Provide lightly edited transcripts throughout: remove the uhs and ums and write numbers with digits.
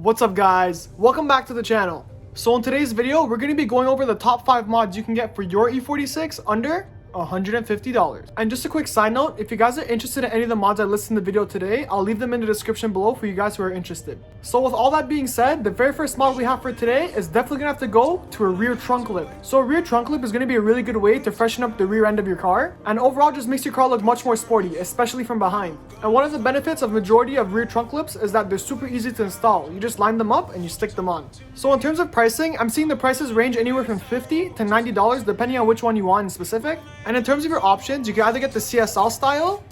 What's up guys, welcome back to the channel. So in today's video we're going to be going over the top 5 mods you can get for your E46 under $150. And just a quick side note, if you guys are interested in any of the mods I listed in the video today, I'll leave them in the description below for you guys who are interested. So with all that being said, the very first mod we have for today is definitely gonna have to go to a rear trunk lip. So a rear trunk lip is gonna be a really good way to freshen up the rear end of your car, and overall just makes your car look much more sporty, especially from behind. And one of the benefits of majority of rear trunk lips is that they're super easy to install. You just line them up and you stick them on. So in terms of pricing, I'm seeing the prices range anywhere from $50 to $90 depending on which one you want in specific. And in terms of your options, you can either get the CSL style,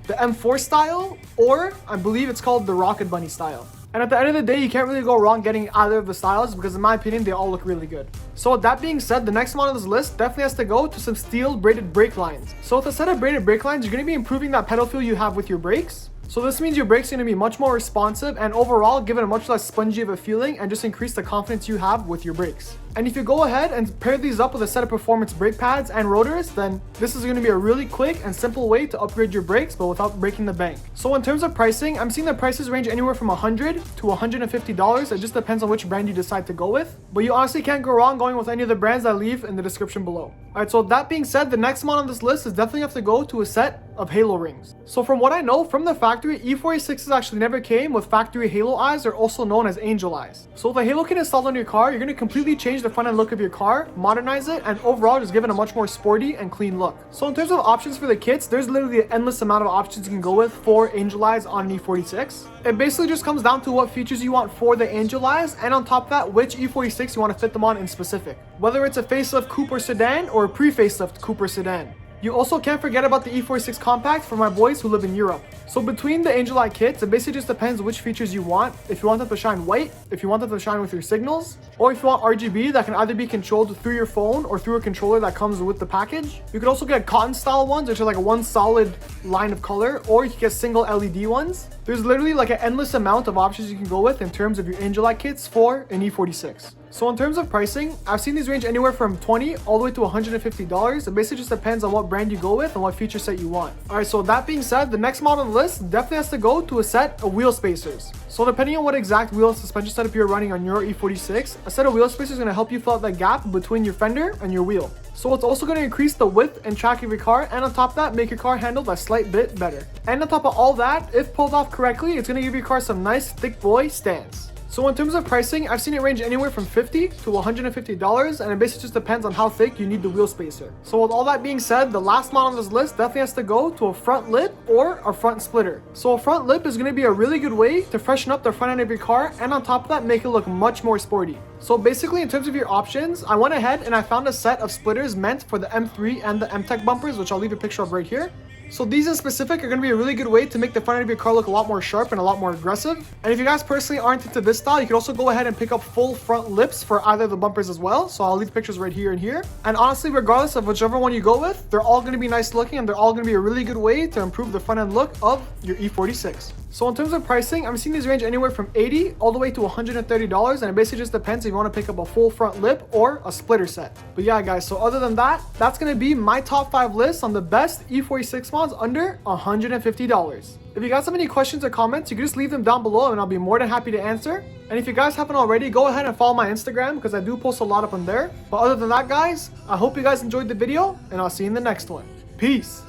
the M4 style, or I believe it's called the Rocket Bunny style. And at the end of the day, you can't really go wrong getting either of the styles because in my opinion, they all look really good. So with that being said, the next mod on this list definitely has to go to some steel braided brake lines. So with a set of braided brake lines, you're going to be improving that pedal feel you have with your brakes. So this means your brakes are going to be much more responsive and overall give it a much less spongy of a feeling and just increase the confidence you have with your brakes. And if you go ahead and pair these up with a set of performance brake pads and rotors, then this is going to be a really quick and simple way to upgrade your brakes but without breaking the bank. So in terms of pricing, I'm seeing the prices range anywhere from $100 to $150. It just depends on which brand you decide to go with. But you honestly can't go wrong going with any of the brands I leave in the description below. Alright, so that being said, the next mod on this list is definitely have to go to a set of halo rings. So from what I know from the factory, E46s actually never came with factory halo eyes, or also known as angel eyes. So with a halo kit installed on your car, you're going to completely change the front end look of your car, modernize it, and overall just give it a much more sporty and clean look. So in terms of options for the kits, there's literally an endless amount of options you can go with for angel eyes on an E46. It basically just comes down to what features you want for the angel eyes, and on top of that, which E46 you want to fit them on in specific. Whether it's a facelift coupe or sedan or a pre-facelift coupe or sedan. You also can't forget about the E46 Compact for my boys who live in Europe. So between the Angel Eye kits, it basically just depends which features you want. If you want them to shine white, if you want them to shine with your signals, or if you want RGB that can either be controlled through your phone or through a controller that comes with the package. You could also get cotton style ones, which are like one solid line of color, or you can get single LED ones. There's literally like an endless amount of options you can go with in terms of your Angel Eye kits for an E46. So in terms of pricing, I've seen these range anywhere from $20 all the way to $150. It basically just depends on what brand you go with and what feature set you want. Alright, so that being said, the next model on the list definitely has to go to a set of wheel spacers. So depending on what exact wheel and suspension setup you're running on your E46, a set of wheel spacers is going to help you fill out that gap between your fender and your wheel. So it's also going to increase the width and track of your car, and on top of that, make your car handle a slight bit better. And on top of all that, if pulled off correctly, it's going to give your car some nice thick boy stance. So in terms of pricing, I've seen it range anywhere from $50 to $150, and it basically just depends on how thick you need the wheel spacer. So with all that being said, the last mod on this list definitely has to go to a front lip or a front splitter. So a front lip is going to be a really good way to freshen up the front end of your car, and on top of that, make it look much more sporty. So basically, in terms of your options, I went ahead and I found a set of splitters meant for the M3 and the M-Tech bumpers, which I'll leave a picture of right here. So these in specific are going to be a really good way to make the front end of your car look a lot more sharp and a lot more aggressive. And if you guys personally aren't into this style, you can also go ahead and pick up full front lips for either of the bumpers as well. So I'll leave pictures right here and here. And honestly, regardless of whichever one you go with, they're all going to be nice looking and they're all going to be a really good way to improve the front end look of your E46. So in terms of pricing, I'm seeing these range anywhere from $80 all the way to $130, and it basically just depends if you want to pick up a full front lip or a splitter set. But yeah guys, so other than that, that's going to be my top 5 lists on the best E46 mods under $150. If you guys have any questions or comments, you can just leave them down below and I'll be more than happy to answer. And if you guys haven't already, go ahead and follow my Instagram because I do post a lot up on there. But other than that guys, I hope you guys enjoyed the video and I'll see you in the next one. Peace.